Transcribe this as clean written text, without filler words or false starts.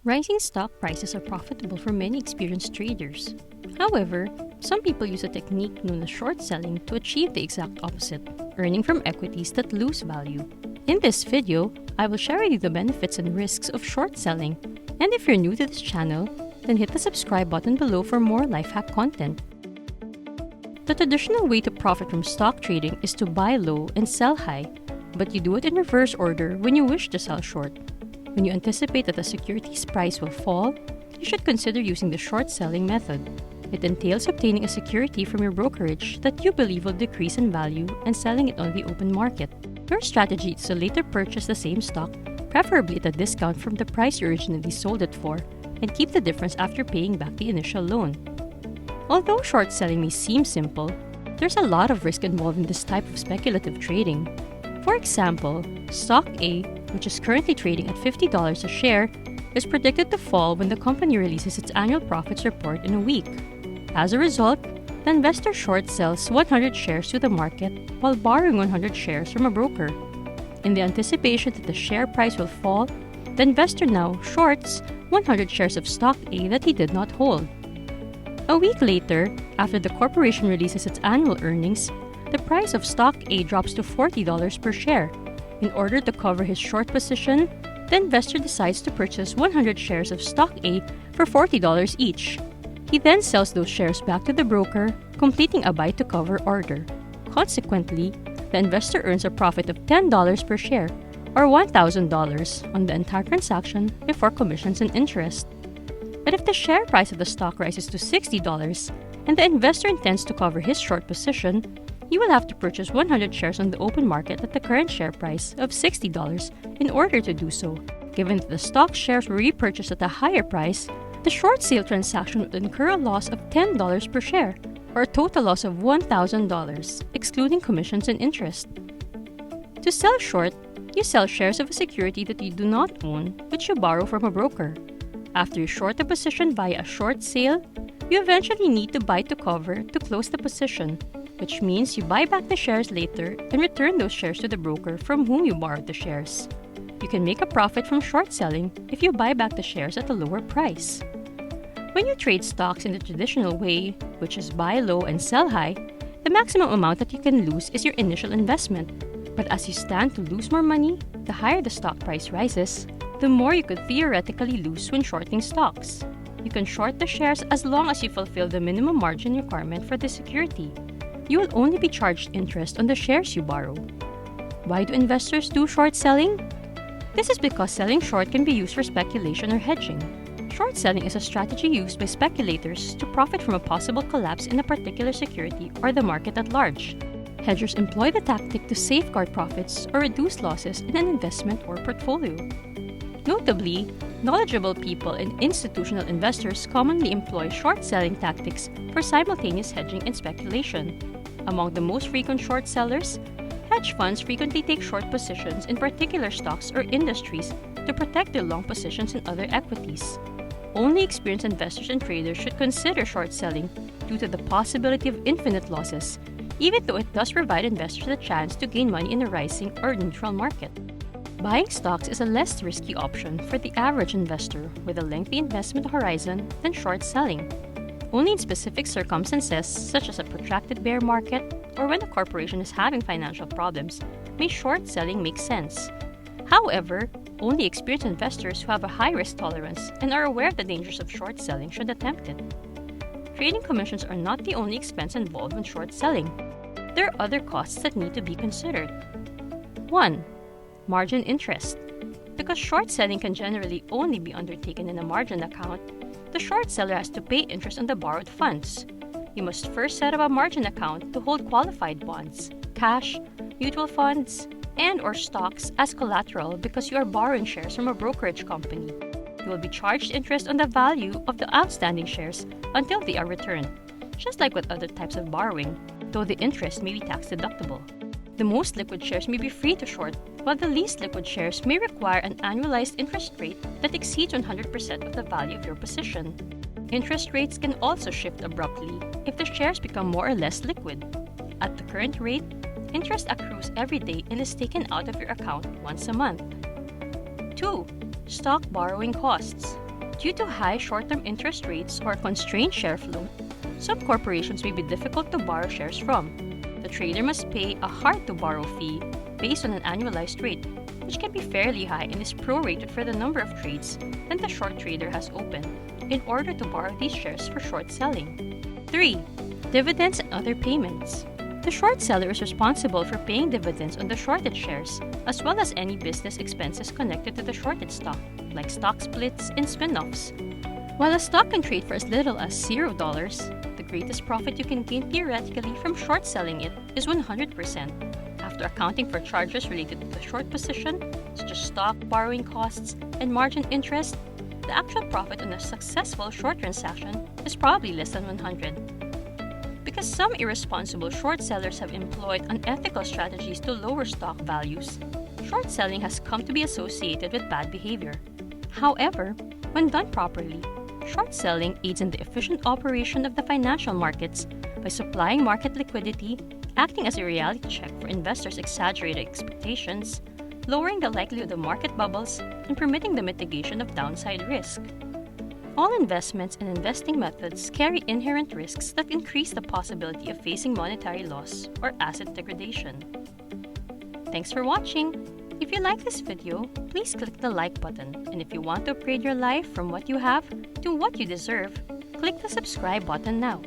Rising stock prices are profitable for many experienced traders. However, some people use a technique known as short selling to achieve the exact opposite, earning from equities that lose value. In this video, I will share with you the benefits and risks of short selling. And if you're new to this channel, then hit the subscribe button below for more life hack content. The traditional way to profit from stock trading is to buy low and sell high, but you do it in reverse order when you wish to sell short. When you anticipate that a security's price will fall, you should consider using the short selling method. It entails obtaining a security from your brokerage that you believe will decrease in value and selling it on the open market. Your strategy is to later purchase the same stock, preferably at a discount from the price you originally sold it for, and keep the difference after paying back the initial loan. Although short selling may seem simple, there's a lot of risk involved in this type of speculative trading. For example, stock A, which is currently trading at $50 a share, is predicted to fall when the company releases its annual profits report in a week. As a result, the investor short sells 100 shares to the market while borrowing 100 shares from a broker. In the anticipation that the share price will fall, the investor now shorts 100 shares of stock A that he did not hold. A week later, after the corporation releases its annual earnings, the price of stock A drops to $40 per share. In order to cover his short position, the investor decides to purchase 100 shares of stock A for $40 each. He then sells those shares back to the broker, completing a buy-to-cover order. Consequently, the investor earns a profit of $10 per share, or $1,000 on the entire transaction before commissions and interest. But if the share price of the stock rises to $60 and the investor intends to cover his short position, he will have to purchase 100 shares on the open market at the current share price of $60 in order to do so. Given that the stock shares were repurchased at a higher price, the short sale transaction would incur a loss of $10 per share, or a total loss of $1,000, excluding commissions and interest. To sell short, you sell shares of a security that you do not own, which you borrow from a broker. After you short a position via a short sale, you eventually need to buy to cover to close the position, which means you buy back the shares later and return those shares to the broker from whom you borrowed the shares. You can make a profit from short selling if you buy back the shares at a lower price. When you trade stocks in the traditional way, which is buy low and sell high, the maximum amount that you can lose is your initial investment. But as you stand to lose more money, the higher the stock price rises, the more you could theoretically lose when shorting stocks. You can short the shares as long as you fulfill the minimum margin requirement for the security. You will only be charged interest on the shares you borrow. Why do investors do short selling? This is because selling short can be used for speculation or hedging. Short selling is a strategy used by speculators to profit from a possible collapse in a particular security or the market at large. Hedgers employ the tactic to safeguard profits or reduce losses in an investment or portfolio. Notably, knowledgeable people and institutional investors commonly employ short selling tactics for simultaneous hedging and speculation. Among the most frequent short sellers, hedge funds frequently take short positions in particular stocks or industries to protect their long positions in other equities. Only experienced investors and traders should consider short selling due to the possibility of infinite losses, even though it does provide investors a chance to gain money in a rising or neutral market. Buying stocks is a less risky option for the average investor with a lengthy investment horizon than short selling. Only in specific circumstances, such as a protracted bear market or when a corporation is having financial problems, may short selling make sense. However, only experienced investors who have a high risk tolerance and are aware of the dangers of short selling should attempt it. Trading commissions are not the only expense involved when short selling. There are other costs that need to be considered. 1. Margin interest. Because short selling can generally only be undertaken in a margin account, the short seller has to pay interest on the borrowed funds. You must first set up a margin account to hold qualified bonds, cash, mutual funds, and/or stocks as collateral because you are borrowing shares from a brokerage company. You will be charged interest on the value of the outstanding shares until they are returned, just like with other types of borrowing, though the interest may be tax deductible. The most liquid shares may be free to short, while the least liquid shares may require an annualized interest rate that exceeds 100% of the value of your position. Interest rates can also shift abruptly if the shares become more or less liquid. At the current rate, interest accrues every day and is taken out of your account once a month. 2. Stock borrowing costs. Due to high short-term interest rates or constrained share flow, some corporations may be difficult to borrow shares from. The trader must pay a hard-to-borrow fee based on an annualized rate, which can be fairly high and is prorated for the number of trades that the short trader has open in order to borrow these shares for short selling. 3. Dividends and other payments. The short seller is responsible for paying dividends on the shorted shares, as well as any business expenses connected to the shorted stock, like stock splits and spin-offs. While a stock can trade for as little as $0, the greatest profit you can gain theoretically from short selling it is 100%. After accounting for charges related to the short position, such as stock borrowing costs and margin interest, the actual profit on a successful short transaction is probably less than 100. Because some irresponsible short sellers have employed unethical strategies to lower stock values, short selling has come to be associated with bad behavior. However, when done properly, short selling aids in the efficient operation of the financial markets by supplying market liquidity, acting as a reality check for investors' exaggerated expectations, lowering the likelihood of market bubbles, and permitting the mitigation of downside risk. All investments and investing methods carry inherent risks that increase the possibility of facing monetary loss or asset degradation. Thanks for watching! If you like this video, please click the like button, and if you want to upgrade your life from what you have to what you deserve, click the subscribe button now.